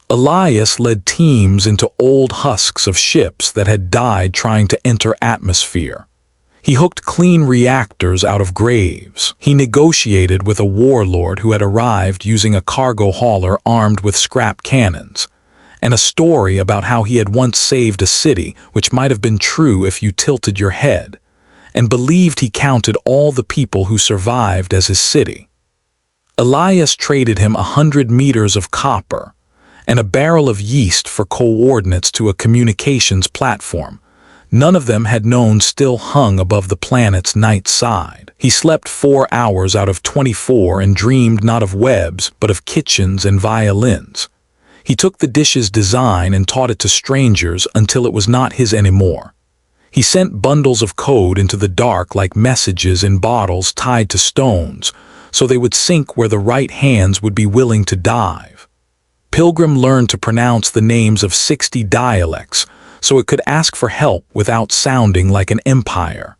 Elias led teams into old husks of ships that had died trying to enter atmosphere. He hooked clean reactors out of graves. He negotiated with a warlord who had arrived using a cargo hauler armed with scrap cannons, and a story about how he had once saved a city, which might have been true if you tilted your head, and believed he counted all the people who survived as his city. Elias traded him 100 meters of copper and a barrel of yeast for coordinates to a communications platform. None of them had known still hung above the planet's night side. He slept 4 hours out of 24 and dreamed not of webs, but of kitchens and violins. He took the dish's design and taught it to strangers until it was not his anymore. He sent bundles of code into the dark like messages in bottles tied to stones, so they would sink where the right hands would be willing to dive. Pilgrim learned to pronounce the names of 60 dialects, so it could ask for help without sounding like an empire.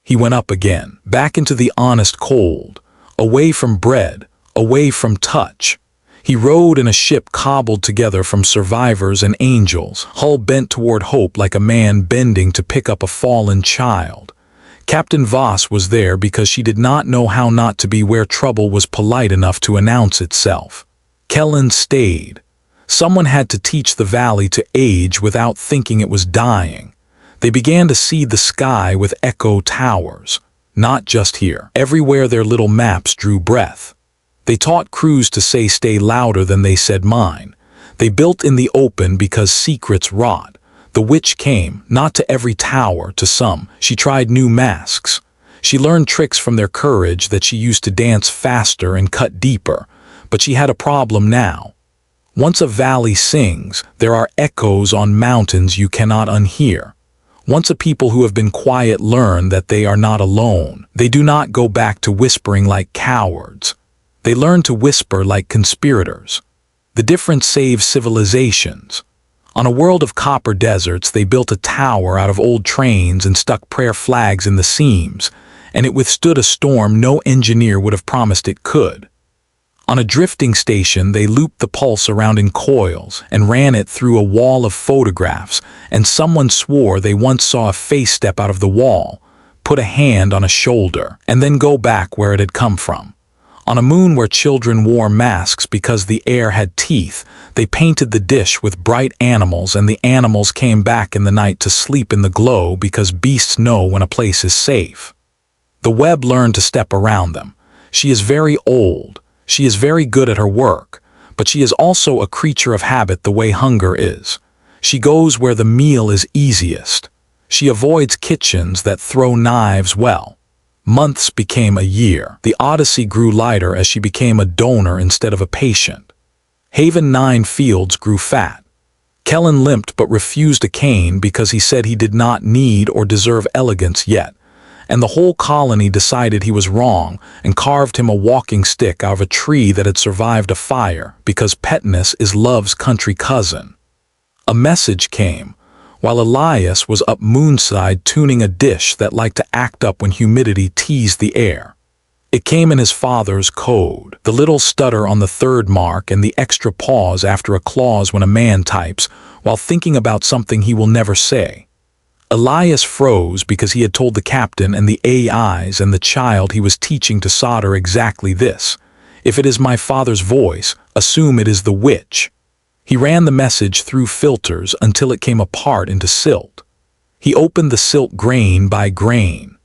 He went up again, back into the honest cold, away from bread, away from touch. He rode in a ship cobbled together from survivors and angels, hull bent toward hope like a man bending to pick up a fallen child. Captain Voss was there because she did not know how not to be where trouble was polite enough to announce itself. Kellen stayed. Someone had to teach the valley to age without thinking it was dying. They began to seed the sky with echo towers. Not just here. Everywhere their little maps drew breath. They taught crews to say stay louder than they said mine. They built in the open because secrets rot. The witch came, not to every tower, to some. She tried new masks. She learned tricks from their courage that she used to dance faster and cut deeper. But she had a problem now. Once a valley sings, there are echoes on mountains you cannot unhear. Once a people who have been quiet learn that they are not alone, they do not go back to whispering like cowards. They learn to whisper like conspirators. The difference saves civilizations. On a world of copper deserts, they built a tower out of old trains and stuck prayer flags in the seams, and it withstood a storm no engineer would have promised it could. On a drifting station, they looped the pulse around in coils and ran it through a wall of photographs, and someone swore they once saw a face step out of the wall, put a hand on a shoulder, and then go back where it had come from. On a moon where children wore masks because the air had teeth, they painted the dish with bright animals, and the animals came back in the night to sleep in the glow because beasts know when a place is safe. The web learned to step around them. She is very old. She is very good at her work, but she is also a creature of habit the way hunger is. She goes where the meal is easiest. She avoids kitchens that throw knives well. Months became a year. The Odyssey grew lighter as she became a donor instead of a patient. Haven 9 Fields grew fat. Kellen limped but refused a cane because he said he did not need or deserve elegance yet, and the whole colony decided he was wrong and carved him a walking stick out of a tree that had survived a fire because petness is love's country cousin. A message came, while Elias was up moonside tuning a dish that liked to act up when humidity teased the air. It came in his father's code, the little stutter on the third mark and the extra pause after a clause when a man types, while thinking about something he will never say. Elias froze because he had told the captain and the AIs and the child he was teaching to solder exactly this. If it is my father's voice, assume it is the witch. He ran the message through filters until it came apart into silt. He opened the silt grain by grain.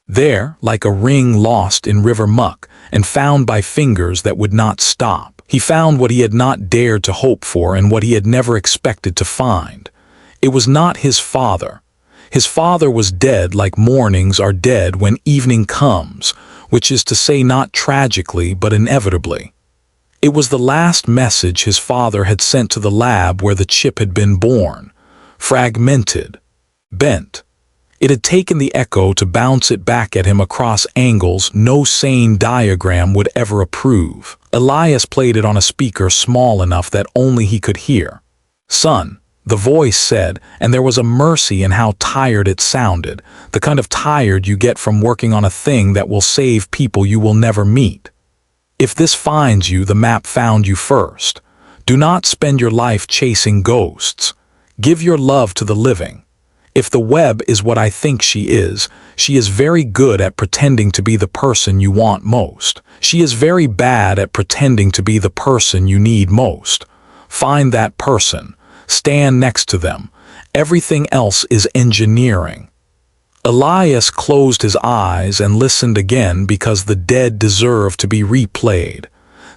There, like a ring lost in river muck and found by fingers that would not stop, he found what he had not dared to hope for and what he had never expected to find. It was not his father. His father was dead like mornings are dead when evening comes, which is to say not tragically but inevitably. It was the last message his father had sent to the lab where the chip had been born, fragmented, bent. It had taken the echo to bounce it back at him across angles no sane diagram would ever approve. Elias played it on a speaker small enough that only he could hear. "Son," the voice said, and there was a mercy in how tired it sounded, the kind of tired you get from working on a thing that will save people you will never meet. "If this finds you, the map found you first. Do not spend your life chasing ghosts. Give your love to the living. If the web is what I think she is very good at pretending to be the person you want most. She is very bad at pretending to be the person you need most. Find that person. Stand next to them. Everything else is engineering." Elias closed his eyes and listened again because the dead deserved to be replayed.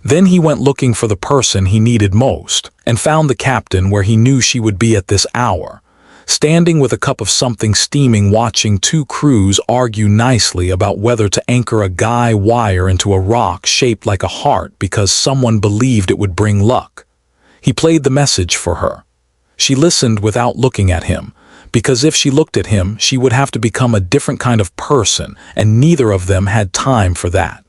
Then he went looking for the person he needed most, and found the captain where he knew she would be at this hour, standing with a cup of something steaming watching two crews argue nicely about whether to anchor a guy wire into a rock shaped like a heart because someone believed it would bring luck. He played the message for her. She listened without looking at him, because if she looked at him, she would have to become a different kind of person, and neither of them had time for that.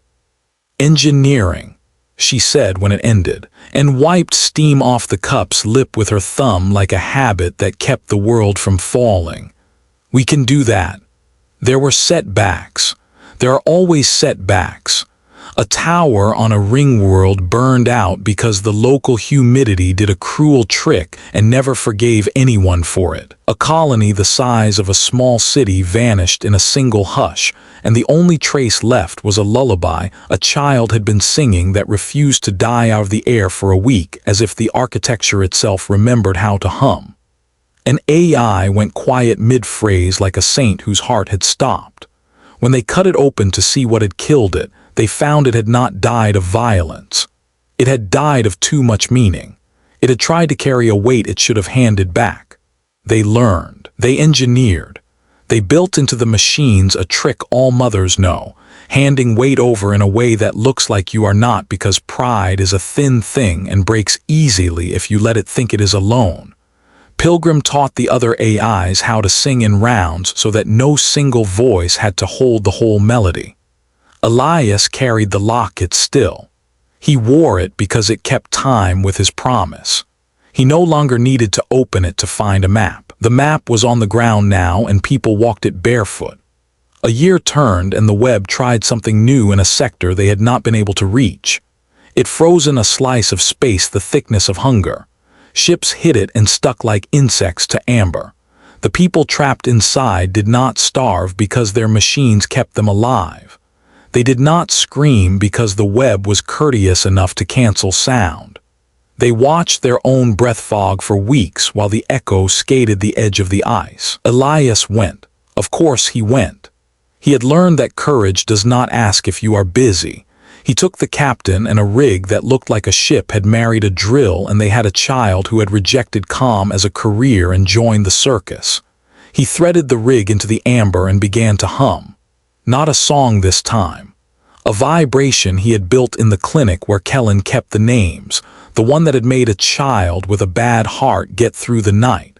"Engineering," she said when it ended, and wiped steam off the cup's lip with her thumb like a habit that kept the world from falling. "We can do that. There were setbacks. There are always setbacks. A tower on a ring world burned out because the local humidity did a cruel trick and never forgave anyone for it. A colony the size of a small city vanished in a single hush, and the only trace left was a lullaby a child had been singing that refused to die out of the air for a week, as if the architecture itself remembered how to hum. An AI went quiet mid-phrase like a saint whose heart had stopped. When they cut it open to see what had killed it, they found it had not died of violence. It had died of too much meaning. It had tried to carry a weight it should have handed back. They learned. They engineered. They built into the machines a trick all mothers know, handing weight over in a way that looks like you are not because pride is a thin thing and breaks easily if you let it think it is alone. Pilgrim taught the other AIs how to sing in rounds so that no single voice had to hold the whole melody. Elias carried the locket still. He wore it because it kept time with his promise. He no longer needed to open it to find a map. The map was on the ground now and people walked it barefoot. A year turned and the web tried something new in a sector they had not been able to reach. It frozen a slice of space the thickness of hunger. Ships hit it and stuck like insects to amber. The people trapped inside did not starve because their machines kept them alive. They did not scream because the web was courteous enough to cancel sound. They watched their own breath fog for weeks while the echo skated the edge of the ice. Elias went. Of course he went. He had learned that courage does not ask if you are busy. He took the captain and a rig that looked like a ship had married a drill and they had a child who had rejected calm as a career and joined the circus. He threaded the rig into the amber and began to hum. Not a song this time. A vibration he had built in the clinic where Kellen kept the names, the one that had made a child with a bad heart get through the night.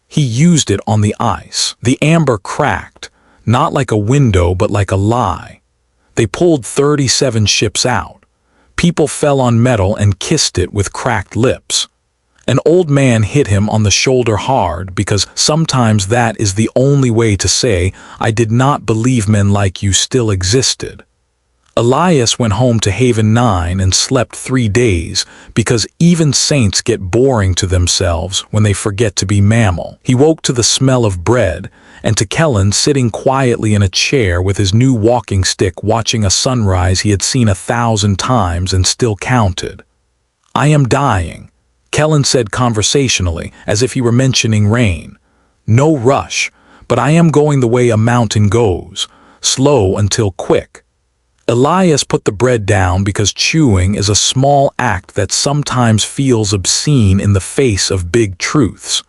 He used it on the ice. The amber cracked, not like a window but like a lie. They pulled 37 ships out. People fell on metal and kissed it with cracked lips. An old man hit him on the shoulder hard because sometimes that is the only way to say, "I did not believe men like you still existed." Elias went home to Haven 9 and slept 3 days because even saints get boring to themselves when they forget to be mammal. He woke to the smell of bread and to Kellen sitting quietly in a chair with his new walking stick watching a sunrise he had seen 1,000 times and still counted. "I am dying," Kellen said conversationally, as if he were mentioning rain. "No rush, but I am going the way a mountain goes, slow until quick." Elias put the bread down because chewing is a small act that sometimes feels obscene in the face of big truths.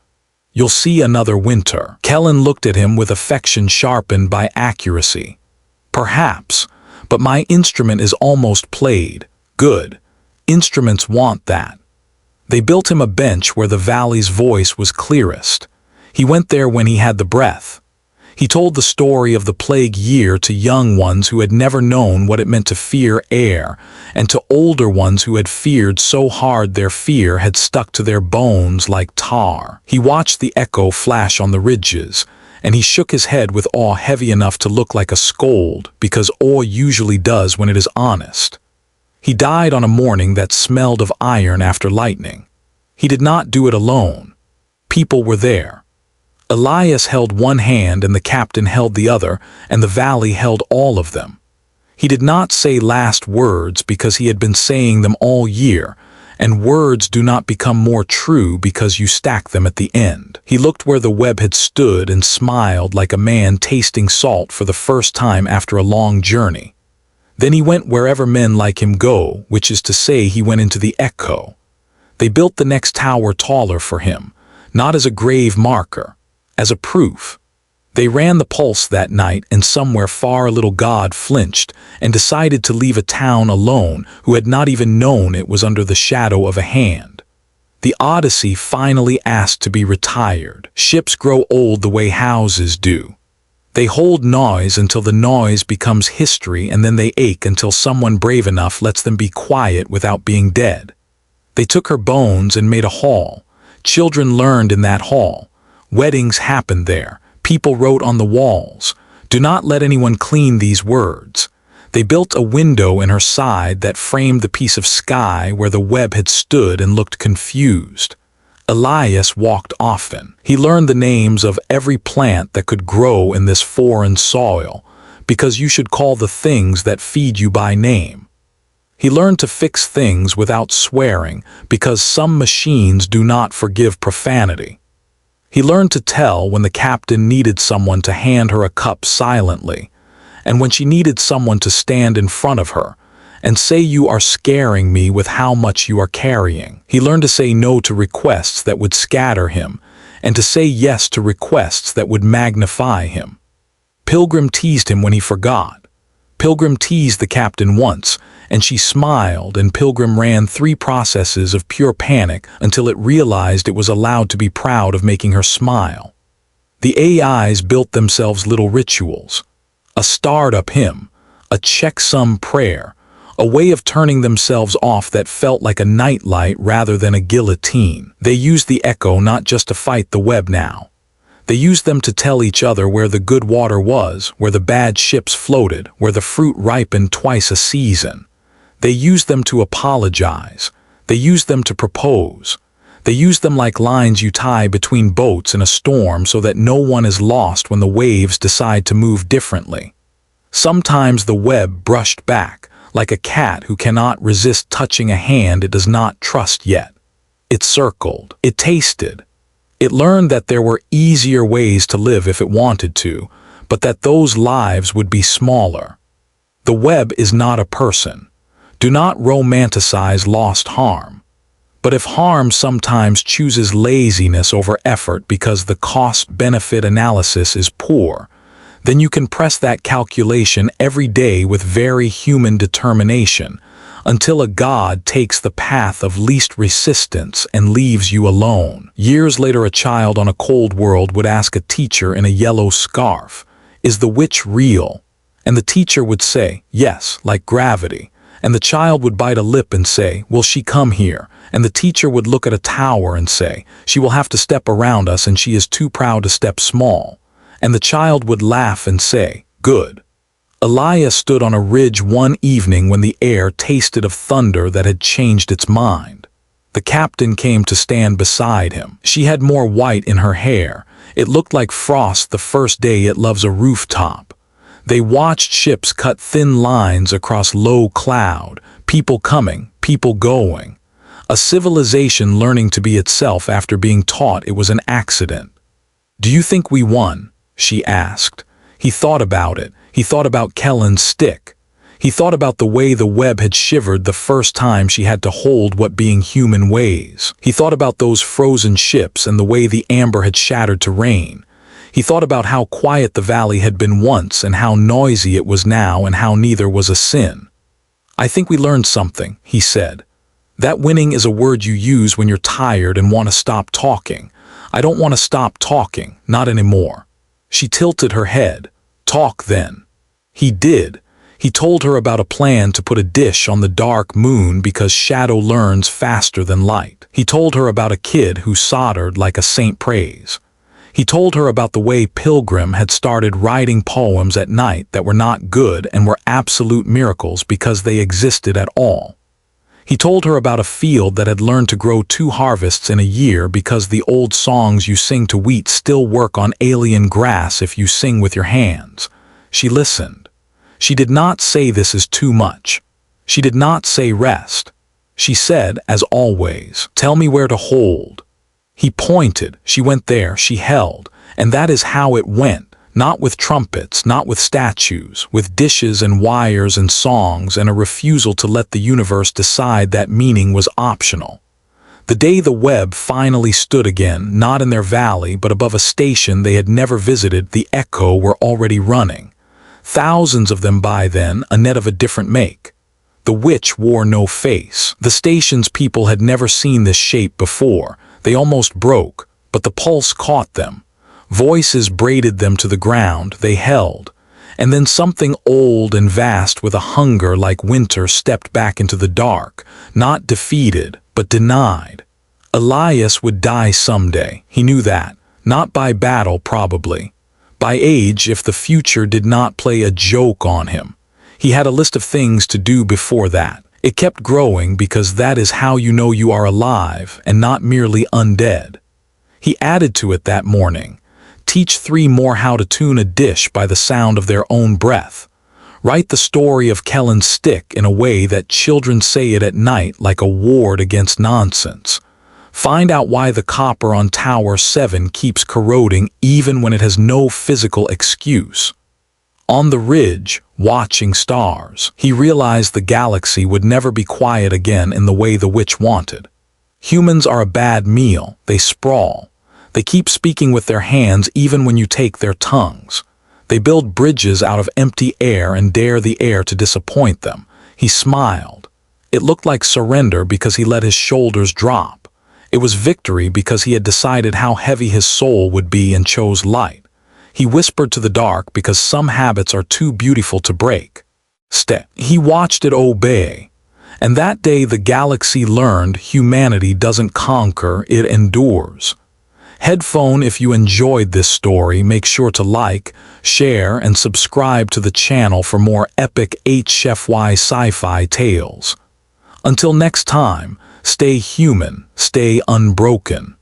"You'll see another winter." Kellen looked at him with affection sharpened by accuracy. "Perhaps, but my instrument is almost played. Good. Instruments want that." They built him a bench where the valley's voice was clearest. He went there when he had the breath. He told the story of the plague year to young ones who had never known what it meant to fear air, and to older ones who had feared so hard their fear had stuck to their bones like tar. He watched the echo flash on the ridges, and he shook his head with awe heavy enough to look like a scold, because awe usually does when it is honest. He died on a morning that smelled of iron after lightning. He did not do it alone. People were there. Elias held one hand and the captain held the other, and the valley held all of them. He did not say last words because he had been saying them all year, and words do not become more true because you stack them at the end. He looked where the web had stood and smiled like a man tasting salt for the first time after a long journey. Then he went wherever men like him go, which is to say he went into the echo. They built the next tower taller for him, not as a grave marker, as a proof. They ran the pulse that night, and somewhere far a little god flinched and decided to leave a town alone who had not even known it was under the shadow of a hand. The Odyssey finally asked to be retired. Ships grow old the way houses do. They hold noise until the noise becomes history, and then they ache until someone brave enough lets them be quiet without being dead. They took her bones and made a hall. Children learned in that hall. Weddings happened there. People wrote on the walls. "Do not let anyone clean these words." They built a window in her side that framed the piece of sky where the web had stood and looked confused. Elias walked often. He learned the names of every plant that could grow in this foreign soil, because you should call the things that feed you by name. He learned to fix things without swearing, because some machines do not forgive profanity. He learned to tell when the captain needed someone to hand her a cup silently, and when she needed someone to stand in front of her and say, "You are scaring me with how much you are carrying." He learned to say no to requests that would scatter him, and to say yes to requests that would magnify him. Pilgrim teased him when he forgot. Pilgrim teased the captain once, and she smiled, and Pilgrim ran 3 processes of pure panic until it realized it was allowed to be proud of making her smile. The AIs built themselves little rituals. A startup hymn, a checksum prayer, a way of turning themselves off that felt like a nightlight rather than a guillotine. They used the echo not just to fight the web now. They used them to tell each other where the good water was, where the bad ships floated, where the fruit ripened twice a season. They used them to apologize. They used them to propose. They used them like lines you tie between boats in a storm so that no one is lost when the waves decide to move differently. Sometimes the web brushed back, like a cat who cannot resist touching a hand it does not trust yet. It circled. It tasted. It learned that there were easier ways to live if it wanted to, but that those lives would be smaller. The web is not a person. Do not romanticize lost harm. But if harm sometimes chooses laziness over effort because the cost-benefit analysis is poor, then you can press that calculation every day with very human determination, until a god takes the path of least resistance and leaves you alone. Years later, a child on a cold world would ask a teacher in a yellow scarf, "Is the witch real?" And the teacher would say, "Yes, like gravity," And the child would bite a lip and say, "Will she come here?" And the teacher would look at a tower and say, "She will have to step around us and she is too proud to step small." And the child would laugh and say, "Good." Elias stood on a ridge one evening when the air tasted of thunder that had changed its mind. The captain came to stand beside him. She had more white in her hair. It looked like frost the first day it loves a rooftop. They watched ships cut thin lines across low cloud, people coming, people going. A civilization learning to be itself after being taught it was an accident. "Do you think we won?" she asked. He thought about it. He thought about Kellen's stick. He thought about the way the web had shivered the first time she had to hold what being human weighs. He thought about those frozen ships and the way the amber had shattered to rain. He thought about how quiet the valley had been once and how noisy it was now and how neither was a sin. "I think we learned something," he said. "That winning is a word you use when you're tired and want to stop talking. I don't want to stop talking, not anymore." She tilted her head. "Talk then." He did. He told her about a plan to put a dish on the dark moon because shadow learns faster than light. He told her about a kid who soldered like a saint prays. He told her about the way Pilgrim had started writing poems at night that were not good and were absolute miracles because they existed at all. He told her about a field that had learned to grow 2 harvests in a year because the old songs you sing to wheat still work on alien grass if you sing with your hands. She listened. She did not say this is too much. She did not say rest. She said, as always, "Tell me where to hold." He pointed. She went there. She held. And that is how it went. Not with trumpets, not with statues, with dishes and wires and songs and a refusal to let the universe decide that meaning was optional. The day the web finally stood again, not in their valley but above a station they had never visited, the echo were already running. Thousands of them by then, a net of a different make. The witch wore no face. The station's people had never seen this shape before. They almost broke, but the pulse caught them. Voices braided them to the ground. They held. And then something old and vast with a hunger like winter stepped back into the dark, not defeated, but denied. Elias would die someday. He knew that. Not by battle, probably. By age, if the future did not play a joke on him. He had a list of things to do before that. It kept growing because that is how you know you are alive and not merely undead. He added to it that morning. Teach 3 more how to tune a dish by the sound of their own breath. Write the story of Kellen's stick in a way that children say it at night like a ward against nonsense. Find out why the copper on Tower 7 keeps corroding even when it has no physical excuse. On the ridge, watching stars, he realized the galaxy would never be quiet again in the way the witch wanted. Humans are a bad meal. They sprawl. They keep speaking with their hands even when you take their tongues. They build bridges out of empty air and dare the air to disappoint them. He smiled. It looked like surrender because he let his shoulders drop. It was victory because he had decided how heavy his soul would be and chose light. He whispered to the dark because some habits are too beautiful to break. Step. He watched it obey. And that day the galaxy learned humanity doesn't conquer, it endures. Headphone, if you enjoyed this story, make sure to like, share, and subscribe to the channel for more epic HFY sci-fi tales. Until next time, stay human, stay unbroken.